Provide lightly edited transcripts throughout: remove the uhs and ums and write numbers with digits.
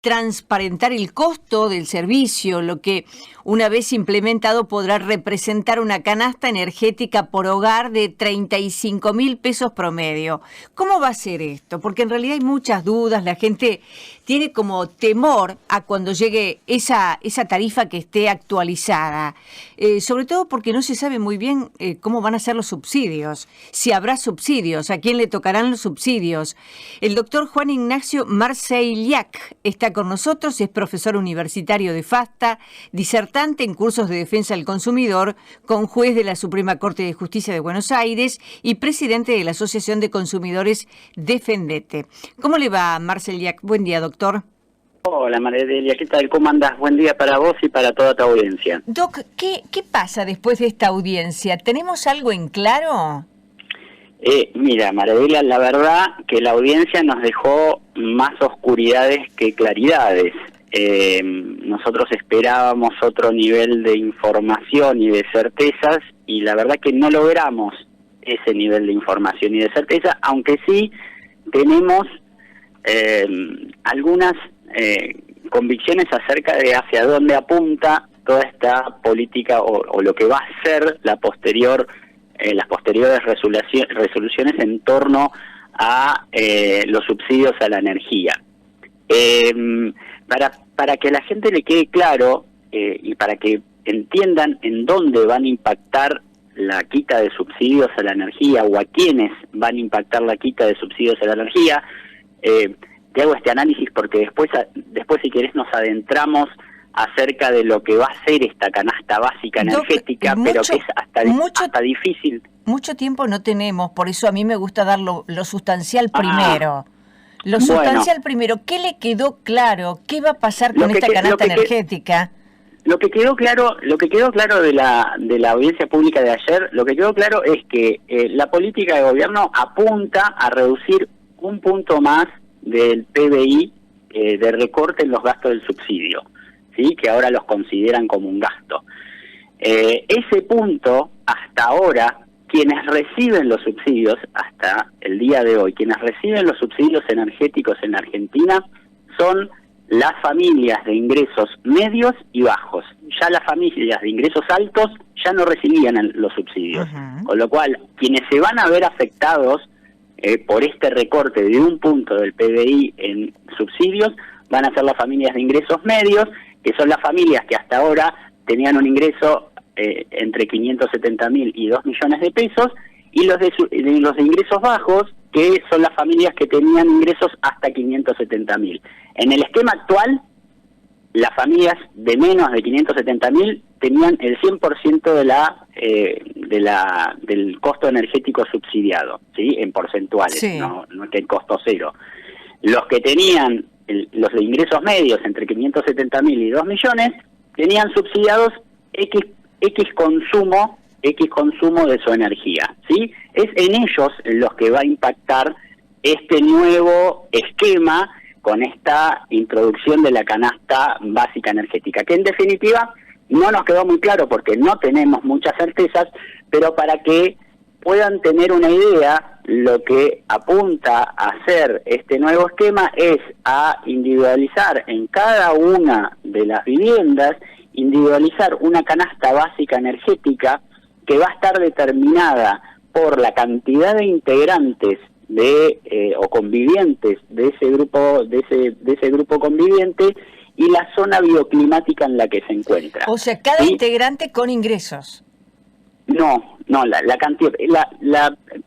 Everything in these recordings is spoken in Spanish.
transparentar el costo del servicio, lo que una vez implementado podrá representar una canasta energética por hogar de 35.000 pesos promedio. ¿Cómo va a ser esto? Porque en realidad hay muchas dudas, la gente tiene como temor a cuando llegue esa tarifa que esté actualizada, sobre todo porque no se sabe muy bien cómo van a ser los subsidios, si habrá subsidios, a quién le tocarán los subsidios. El doctor Juan Ignacio Marseilhac está con nosotros, es profesor universitario de FASTA, disertante en cursos de defensa del consumidor, conjuez de la Suprema Corte de Justicia de Buenos Aires y presidente de la Asociación de Consumidores Defendete. ¿Cómo le va, Marseilhac? Buen día, doctor. Hola, María Delia, ¿qué tal? ¿Cómo andás? Buen día para vos y para toda tu audiencia. Doc, ¿qué pasa después de esta audiencia? ¿Tenemos algo en claro? Mira, María Delia, la verdad que la audiencia nos dejó más oscuridades que claridades. Nosotros esperábamos otro nivel de información y de certezas y la verdad que no logramos ese nivel de información y de certeza, aunque sí tenemos algunas convicciones acerca de hacia dónde apunta toda esta política o lo que va a ser las posteriores resoluciones en torno a los subsidios a la energía. Para que a la gente le quede claro y para que entiendan en dónde van a impactar la quita de subsidios a la energía o a quiénes van a impactar la quita de subsidios a la energía, te hago este análisis porque después si querés nos adentramos acerca de lo que va a ser esta canasta básica energética, pero que es hasta difícil. Mucho tiempo no tenemos, por eso a mí me gusta dar lo sustancial primero. Lo sustancial primero, ¿qué le quedó claro? ¿Qué va a pasar con esta canasta energética? Lo que quedó claro de la audiencia pública de ayer, lo que quedó claro es que la política de gobierno apunta a reducir un punto más del PBI de recorte en los gastos del subsidio, ¿sí? Que ahora los consideran como un gasto. Ese punto, hasta ahora, quienes reciben los subsidios, hasta el día de hoy, quienes reciben los subsidios energéticos en Argentina son las familias de ingresos medios y bajos. Ya las familias de ingresos altos ya no recibían los subsidios. Con lo cual, quienes se van a ver afectados por este recorte de un punto del PBI en subsidios van a ser las familias de ingresos medios, que son las familias que hasta ahora tenían un ingreso entre 570.000 y 2 millones de pesos, y los de ingresos bajos, que son las familias que tenían ingresos hasta 570.000. En el esquema actual, las familias de menos de 570.000 tenían el 100% del costo energético subsidiado, ¿sí? En porcentuales, sí. No que el costo cero. Los que tenían los de ingresos medios entre 570.000 y 2 millones tenían subsidiados X consumo de su energía, ¿sí? Es en ellos los que va a impactar este nuevo esquema con esta introducción de la canasta básica energética, que en definitiva no nos quedó muy claro porque no tenemos muchas certezas, pero para que puedan tener una idea, lo que apunta a hacer este nuevo esquema es a individualizar en cada una de las viviendas, individualizar una canasta básica energética que va a estar determinada por la cantidad de integrantes o convivientes de ese grupo conviviente y la zona bioclimática en la que se encuentra. O sea, cada integrante con ingresos. No, la cantidad.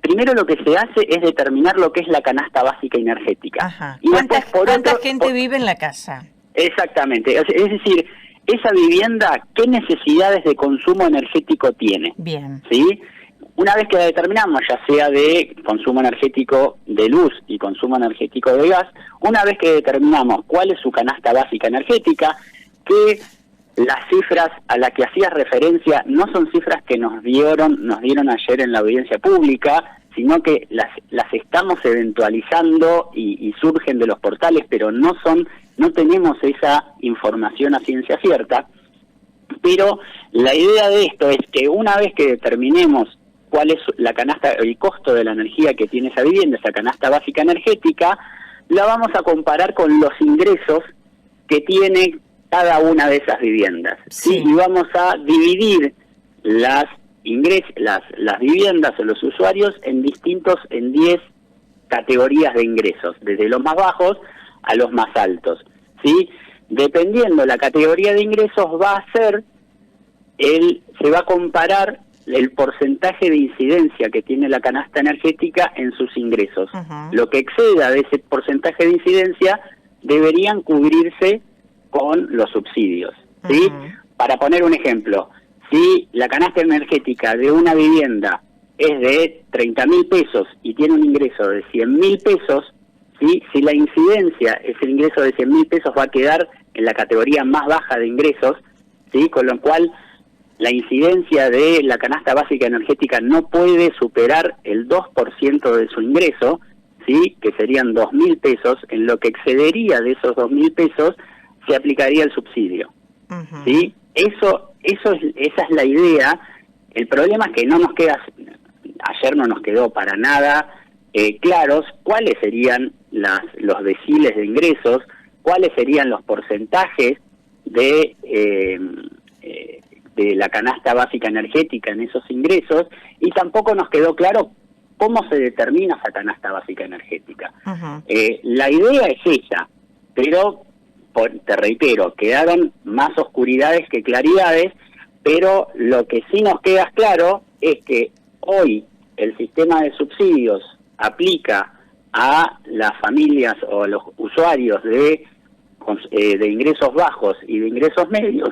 Primero lo que se hace es determinar lo que es la canasta básica energética. Ajá. Y ¿Cuánta gente vive en la casa? Exactamente. Es decir, esa vivienda, ¿qué necesidades de consumo energético tiene? Bien. ¿Sí? Una vez que la determinamos, ya sea de consumo energético de luz y consumo energético de gas, una vez que determinamos cuál es su canasta básica energética, que las cifras a las que hacías referencia no son cifras que nos dieron ayer en la audiencia pública, sino que las estamos eventualizando y surgen de los portales, pero no tenemos esa información a ciencia cierta. Pero la idea de esto es que una vez que determinemos cuál es la canasta, el costo de la energía que tiene esa vivienda, esa canasta básica energética, la vamos a comparar con los ingresos que tiene cada una de esas viviendas. ¿Sí? Y vamos a dividir las viviendas o los usuarios en 10 categorías de ingresos, desde los más bajos a los más altos. ¿Sí? Dependiendo la categoría de ingresos se va a comparar el porcentaje de incidencia que tiene la canasta energética en sus ingresos. Lo que exceda de ese porcentaje de incidencia deberían cubrirse con los subsidios. ¿Sí? Para poner un ejemplo, si la canasta energética de una vivienda es de 30.000 pesos y tiene un ingreso de 100.000 pesos, ¿sí? Si la incidencia es el ingreso de 100.000 pesos, va a quedar en la categoría más baja de ingresos, ¿sí? Con lo cual la incidencia de la canasta básica energética no puede superar el 2% de su ingreso, ¿sí? Que serían 2.000 pesos. En lo que excedería de esos 2.000 pesos se aplicaría el subsidio. ¿Sí? Esa es la idea. El problema es que ayer no nos quedó para nada claros cuáles serían los deciles de ingresos, cuáles serían los porcentajes de la canasta básica energética en esos ingresos, y tampoco nos quedó claro cómo se determina esa canasta básica energética. La idea es esa, pero te reitero, quedaron más oscuridades que claridades, pero lo que sí nos queda claro es que hoy el sistema de subsidios aplica a las familias o a los usuarios de ingresos bajos y de ingresos medios,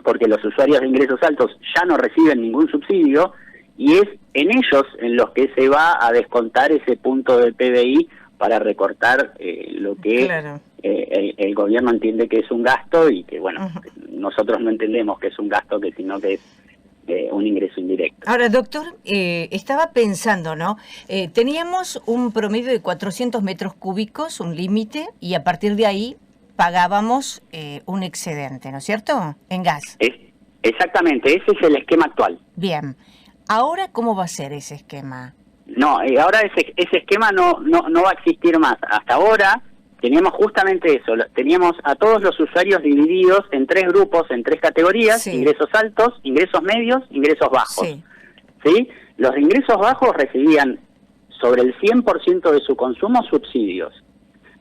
porque los usuarios de ingresos altos ya no reciben ningún subsidio, y es en ellos en los que se va a descontar ese punto del PBI para recortar lo que el gobierno entiende que es un gasto, y que, bueno, nosotros no entendemos que es un gasto, sino que es un ingreso indirecto. Ahora, doctor, estaba pensando, ¿no? Teníamos un promedio de 400 metros cúbicos, un límite, y a partir de ahí pagábamos un excedente, ¿no es cierto? En gas. Exactamente, ese es el esquema actual. Bien. ¿Ahora cómo va a ser ese esquema? No, ahora ese esquema no va a existir más. Hasta ahora teníamos justamente eso, teníamos a todos los usuarios divididos en 3 grupos, en 3 categorías: sí. Ingresos altos, ingresos medios, ingresos bajos. Sí. ¿Sí? Los ingresos bajos recibían sobre el 100% de su consumo subsidios.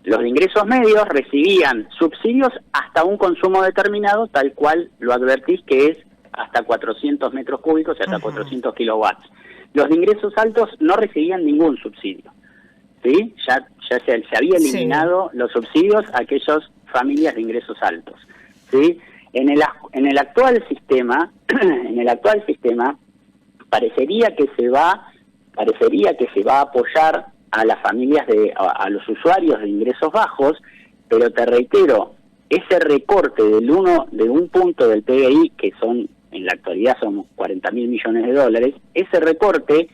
Los de ingresos medios recibían subsidios hasta un consumo determinado, tal cual lo advertís, que es hasta 400 metros cúbicos y hasta 400 kilowatts. Los de ingresos altos no recibían ningún subsidio. ¿Sí? Ya se había eliminado los subsidios a aquellas familias de ingresos altos. ¿Sí? En el actual sistema, parecería que se va a apoyar a las familias a los usuarios de ingresos bajos, pero te reitero, ese recorte de un punto del PBI, que en la actualidad son 40.000 millones de dólares, ese recorte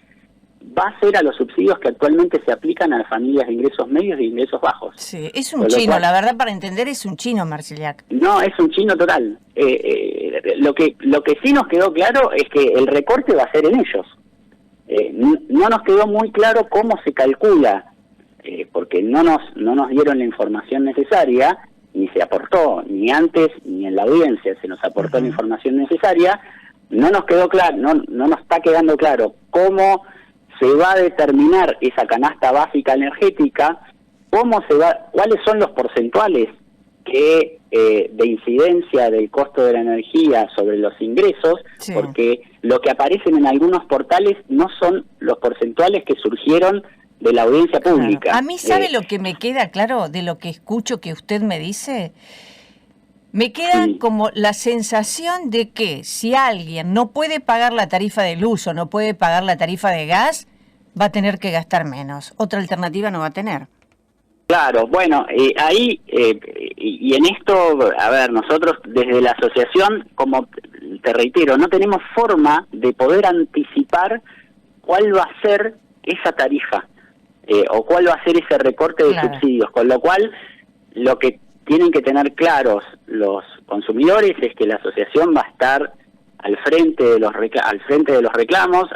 va a ser a los subsidios que actualmente se aplican a las familias de ingresos medios y ingresos bajos. Sí, es un chino, la verdad, para entender, es un chino, Marciliak. No, es un chino total. Lo que sí nos quedó claro es que el recorte va a ser en ellos. No nos quedó muy claro cómo se calcula, porque no nos dieron la información necesaria, ni se aportó, ni antes ni en la audiencia se nos aportó la información necesaria. No nos quedó claro, no nos está quedando claro cómo se va a determinar esa canasta básica energética, cuáles son los porcentuales de incidencia del costo de la energía sobre los ingresos, sí. Porque lo que aparecen en algunos portales no son los porcentuales que surgieron de la audiencia pública. Claro. A mí, ¿sabe lo que me queda claro de lo que escucho que usted me dice? Me queda como la sensación de que si alguien no puede pagar la tarifa de luz o no puede pagar la tarifa de gas, va a tener que gastar menos. Otra alternativa no va a tener. Claro, bueno, ahí, y en esto, a ver, nosotros desde la asociación, como te reitero, no tenemos forma de poder anticipar cuál va a ser esa tarifa, o cuál va a ser ese recorte de subsidios, con lo cual lo que tienen que tener claros los consumidores es que la asociación va a estar al frente de los reclamos,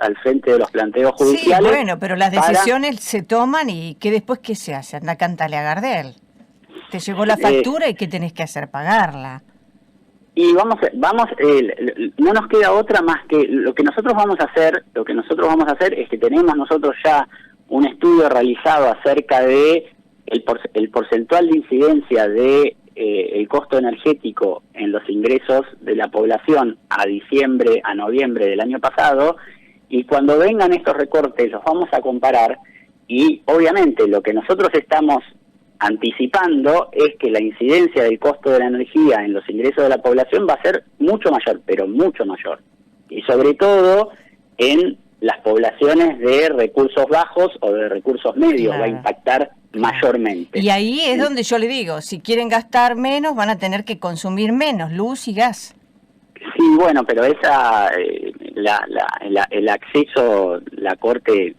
al frente de los planteos judiciales. Sí, bueno, pero las decisiones se toman y que después, ¿qué se hace? Anda, cántale a Gardel. te llegó la factura y ¿qué tenés que hacer? Pagarla. Y no nos queda otra más que lo que nosotros vamos a hacer es que tenemos nosotros ya un estudio realizado acerca de el porcentual de incidencia de el costo energético en los ingresos de la población a noviembre del año pasado, y cuando vengan estos recortes los vamos a comparar, y obviamente lo que nosotros estamos anticipando es que la incidencia del costo de la energía en los ingresos de la población va a ser mucho mayor, pero mucho mayor, y sobre todo en las poblaciones de recursos bajos o de recursos medios, claro, va a impactar mayormente. Y ahí es donde yo le digo, si quieren gastar menos, van a tener que consumir menos luz y gas. Sí, bueno, pero el acceso, la Corte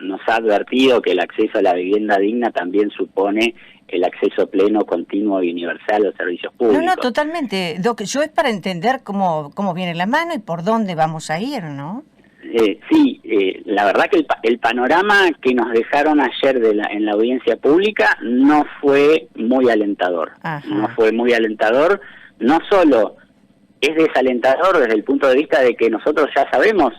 nos ha advertido que el acceso a la vivienda digna también supone el acceso pleno, continuo y universal a los servicios públicos. No, totalmente. Doc, yo es para entender cómo viene la mano y por dónde vamos a ir, ¿no? La verdad que el panorama que nos dejaron ayer en la audiencia pública no fue muy alentador. Ajá. No fue muy alentador, no solo es desalentador desde el punto de vista de que nosotros ya sabemos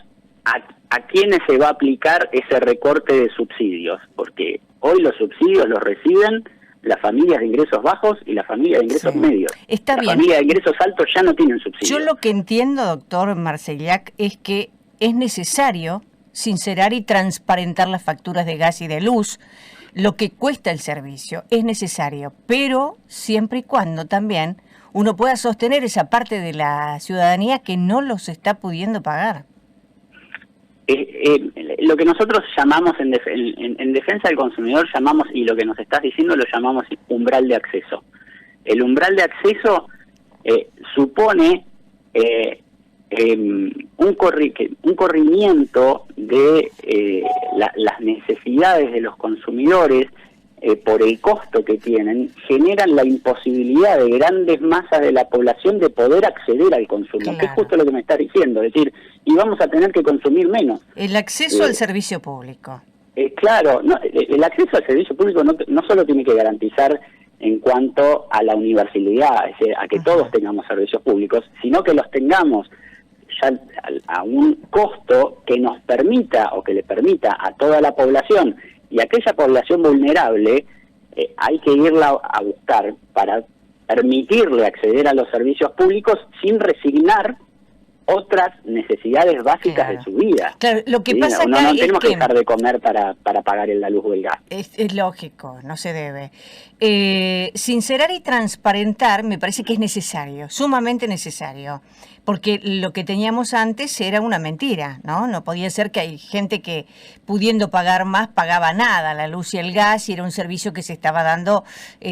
a quiénes se va a aplicar ese recorte de subsidios, porque hoy los subsidios los reciben las familias de ingresos bajos y las familias de ingresos medios. Está bien. Las familias de ingresos altos ya no tienen subsidios. Yo lo que entiendo, doctor Marcellac, es que es necesario sincerar y transparentar las facturas de gas y de luz, lo que cuesta el servicio, es necesario, pero siempre y cuando también uno pueda sostener esa parte de la ciudadanía que no los está pudiendo pagar. Lo que nosotros llamamos en defensa del consumidor llamamos, y lo que nos estás diciendo lo llamamos umbral de acceso. El umbral de acceso supone un corrimiento de las necesidades de los consumidores por el costo que tienen, generan la imposibilidad de grandes masas de la población de poder acceder al consumo, claro, que es justo lo que me estás diciendo, es decir, y vamos a tener que consumir menos. El acceso al servicio público. Claro, el acceso al servicio público no solo tiene que garantizar en cuanto a la universalidad, es decir, a que todos tengamos servicios públicos, sino que los tengamos ya a un costo que nos permita o que le permita a toda la población, y aquella población vulnerable hay que irla a buscar para permitirle acceder a los servicios públicos sin resignar otras necesidades básicas, claro, de su vida. Claro, lo que pasa no tenemos que dejar de comer para pagar la luz o el gas. Es lógico, no se debe. Sincerar y transparentar me parece que es necesario, sumamente necesario, porque lo que teníamos antes era una mentira, ¿no? No podía ser que hay gente que pudiendo pagar más pagaba nada, la luz y el gas, y era un servicio que se estaba dando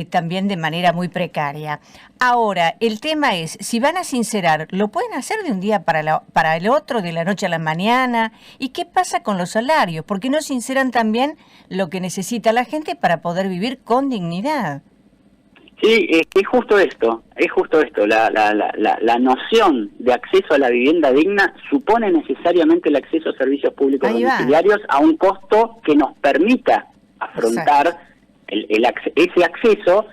también de manera muy precaria. Ahora, el tema es, si van a sincerar, ¿lo pueden hacer de un día para el otro, de la noche a la mañana? ¿Y qué pasa con los salarios? ¿Por qué no sinceran también lo que necesita la gente para poder vivir con dignidad? Sí, es justo esto, la noción de acceso a la vivienda digna supone necesariamente el acceso a servicios públicos domiciliarios a un costo que nos permita afrontar ese acceso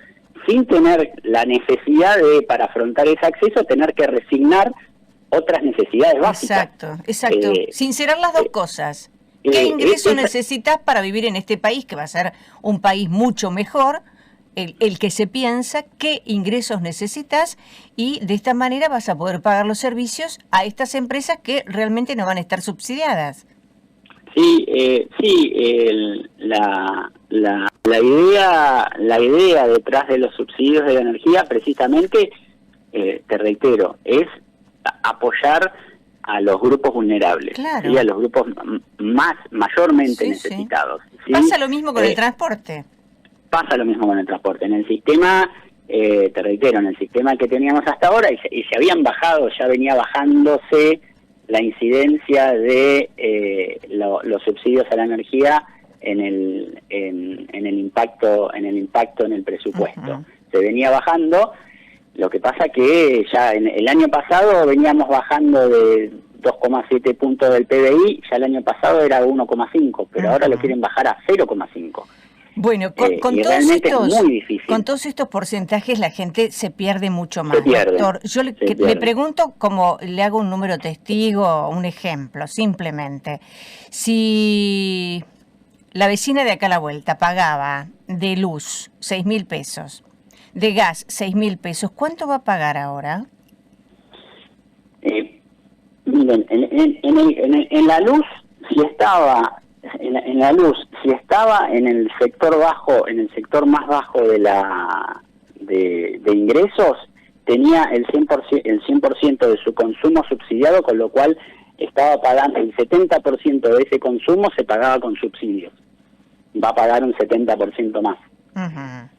sin tener la necesidad de, para afrontar ese acceso, tener que resignar otras necesidades básicas. Exacto. Sincerar las dos cosas. ¿Qué ingreso necesitas para vivir en este país, que va a ser un país mucho mejor? El que se piensa qué ingresos necesitas, y de esta manera vas a poder pagar los servicios a estas empresas que realmente no van a estar subsidiadas. La idea detrás de los subsidios de la energía, precisamente, te reitero, es apoyar a los grupos vulnerables, claro, ¿sí? A los grupos mayormente necesitados. ¿Sí? Pasa lo mismo con el transporte. Pasa lo mismo con el transporte. En el sistema, te reitero, en el sistema que teníamos hasta ahora, y se habían bajado, ya venía bajándose la incidencia de los subsidios a la energía en el impacto en el presupuesto. Se venía bajando. Lo que pasa que ya el año pasado veníamos bajando de 2,7 puntos del PBI, ya el año pasado era 1,5, pero ahora lo quieren bajar a 0,5. Bueno, y realmente es muy difícil. Con todos estos porcentajes la gente se pierde mucho más, se pierde, doctor. Yo le pregunto, como le hago un número testigo, un ejemplo, simplemente. Si la vecina de acá a la vuelta pagaba de luz 6.000 pesos, de gas 6.000 pesos, ¿cuánto va a pagar ahora? Miren, en la luz, si estaba en la luz, si estaba en el sector bajo, en el sector más bajo de ingresos, tenía el 100% de su consumo subsidiado, con lo cual estaba pagando el 70% de ese consumo, se pagaba con subsidios. Va a pagar un 70% más. Uh-huh.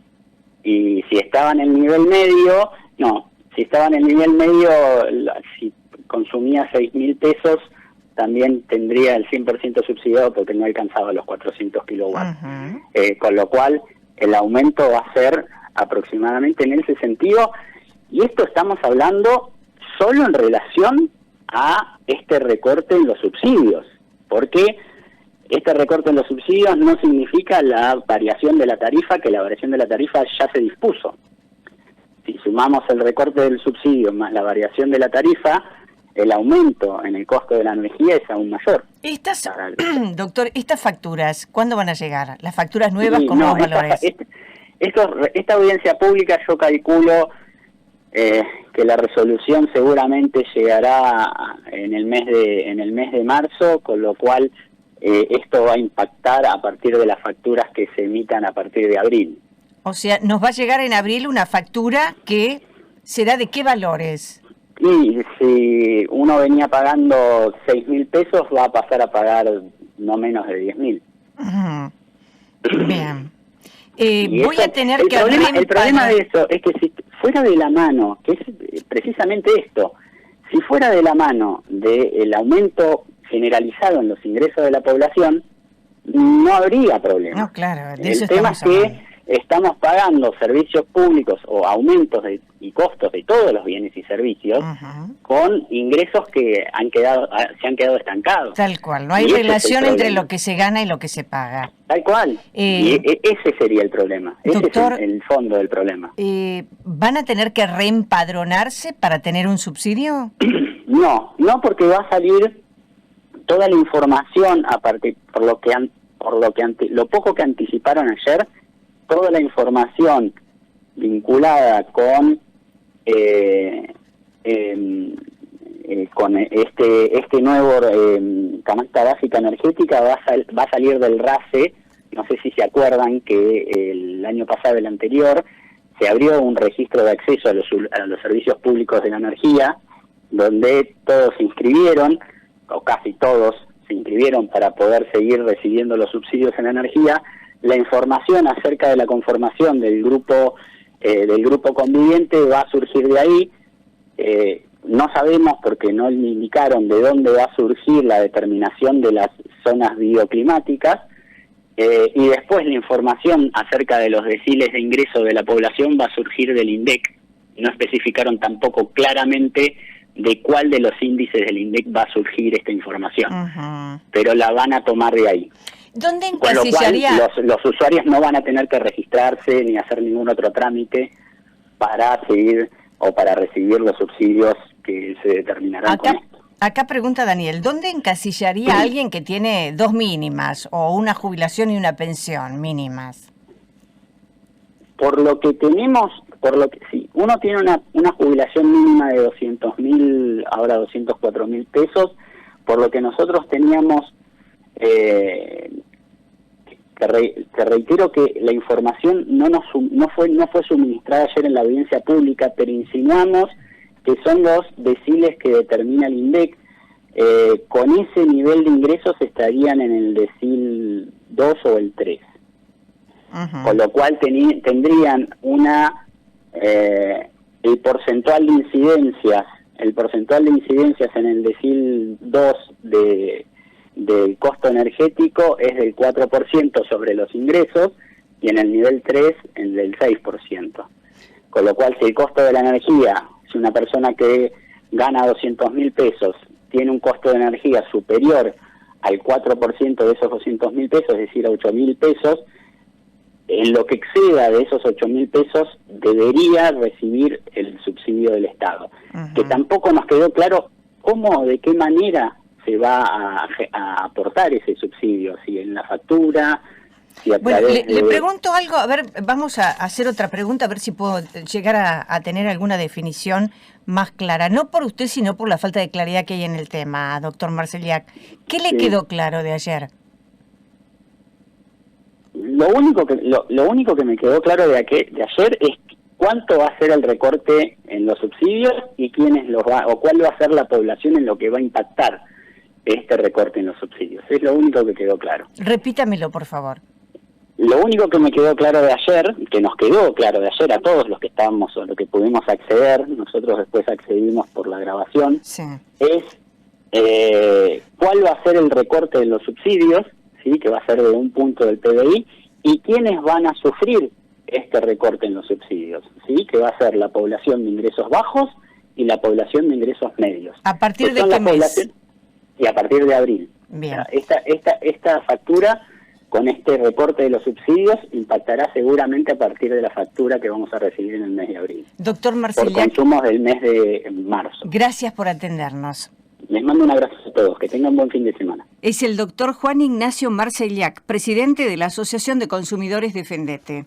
Y si estaba en el nivel medio, no, si estaba en el nivel medio, si consumía 6.000 pesos, también tendría el 100% subsidiado porque no alcanzaba los 400 kilowatts. Uh-huh. Con lo cual, el aumento va a ser aproximadamente en ese sentido, y esto estamos hablando solo en relación a este recorte en los subsidios, porque este recorte en los subsidios no significa la variación de la tarifa, que la variación de la tarifa ya se dispuso. Si sumamos el recorte del subsidio más la variación de la tarifa, el aumento en el costo de la energía es aún mayor. Doctor, estas facturas, ¿cuándo van a llegar? ¿Las facturas nuevas con nuevos valores? Esta audiencia pública, yo calculo que la resolución seguramente llegará en el mes de marzo, con lo cual esto va a impactar a partir de las facturas que se emitan a partir de abril. O sea, nos va a llegar en abril una factura que será ¿de qué valores? Y si uno venía pagando 6.000 pesos, va a pasar a pagar no menos de 10.000. Uh-huh. Bien. Voy a tener que... El problema de eso es que si fuera de la mano, que es precisamente esto, si fuera de la mano del aumento generalizado en los ingresos de la población, no habría problema. No, claro. El tema es que estamos pagando servicios públicos o aumentos y costos de todos los bienes y servicios, uh-huh, con ingresos que se han quedado estancados. Tal cual, no hay relación entre lo que se gana y lo que se paga. Tal cual, y ese sería el problema, doctor, ese es el fondo del problema. ¿Van a tener que reempadronarse para tener un subsidio? No, porque va a salir toda la información a partir, lo poco que anticiparon ayer, toda la información vinculada con este nuevo canasta básica energética va a salir del RACE. No sé si se acuerdan que el año pasado, el anterior, se abrió un registro de acceso a los servicios públicos de la energía, donde todos se inscribieron, o casi todos se inscribieron para poder seguir recibiendo los subsidios en energía. La información acerca de la conformación del grupo conviviente va a surgir de ahí. No sabemos, porque no indicaron de dónde va a surgir la determinación de las zonas bioclimáticas, y después la información acerca de los deciles de ingreso de la población va a surgir del INDEC. No especificaron tampoco claramente de cuál de los índices del INDEC va a surgir esta información, uh-huh, pero la van a tomar de ahí. ¿Dónde encasillaría? Con lo cual, los usuarios no van a tener que registrarse ni hacer ningún otro trámite para seguir o para recibir los subsidios que se determinarán con esto. Acá pregunta Daniel, ¿dónde encasillaría a alguien que tiene 2 mínimas o una jubilación y una pensión mínimas? Por lo que sí, uno tiene una jubilación mínima de 200.000, ahora 204.000 pesos, por lo que nosotros teníamos... Te reitero que la información no fue suministrada ayer en la audiencia pública, pero insinuamos que son los deciles que determina el INDEC. Con ese nivel de ingresos estarían en el decil 2 o el 3. Uh-huh. Con lo cual tendrían el porcentual de incidencias en el decil 2 del costo energético es del 4% sobre los ingresos, y en el nivel 3 el del 6%. Con lo cual, si el costo de la energía, si una persona que gana 200.000 pesos tiene un costo de energía superior al 4% de esos 200.000 pesos, es decir, a 8.000 pesos, en lo que exceda de esos 8.000 pesos debería recibir el subsidio del Estado. Que tampoco nos quedó claro cómo, de qué manera se va a aportar ese subsidio, si en la factura, si a Bueno, través le pregunto algo, a ver, vamos a hacer otra pregunta, a ver si puedo llegar a tener alguna definición más clara, no por usted, sino por la falta de claridad que hay en el tema, doctor Marceliak. ¿Qué le quedó claro de ayer? Lo único que me quedó claro de ayer es cuánto va a ser el recorte en los subsidios y quiénes los va, o cuál va a ser la población en lo que va a impactar este recorte en los subsidios. Es lo único que quedó claro. Repítamelo, por favor. Lo único que me quedó claro de ayer, que nos quedó claro de ayer a todos los que estábamos o los que pudimos acceder, nosotros después accedimos por la grabación, Sí. es cuál va a ser el recorte de los subsidios, ¿sí? Que va a ser de 1 punto del PBI, y quiénes van a sufrir este recorte en los subsidios, ¿sí? Que va a ser la población de ingresos bajos y la población de ingresos medios. ¿A partir de qué mes? Y a partir de abril. Bien. O sea, esta factura con este recorte de los subsidios impactará seguramente a partir de la factura que vamos a recibir en el mes de abril. Doctor Por Marceliak, consumos del mes de marzo. gracias por atendernos. Les mando un abrazo a todos, que tengan buen fin de semana. Es el doctor Juan Ignacio Marceliak, presidente de la Asociación de Consumidores Defendete.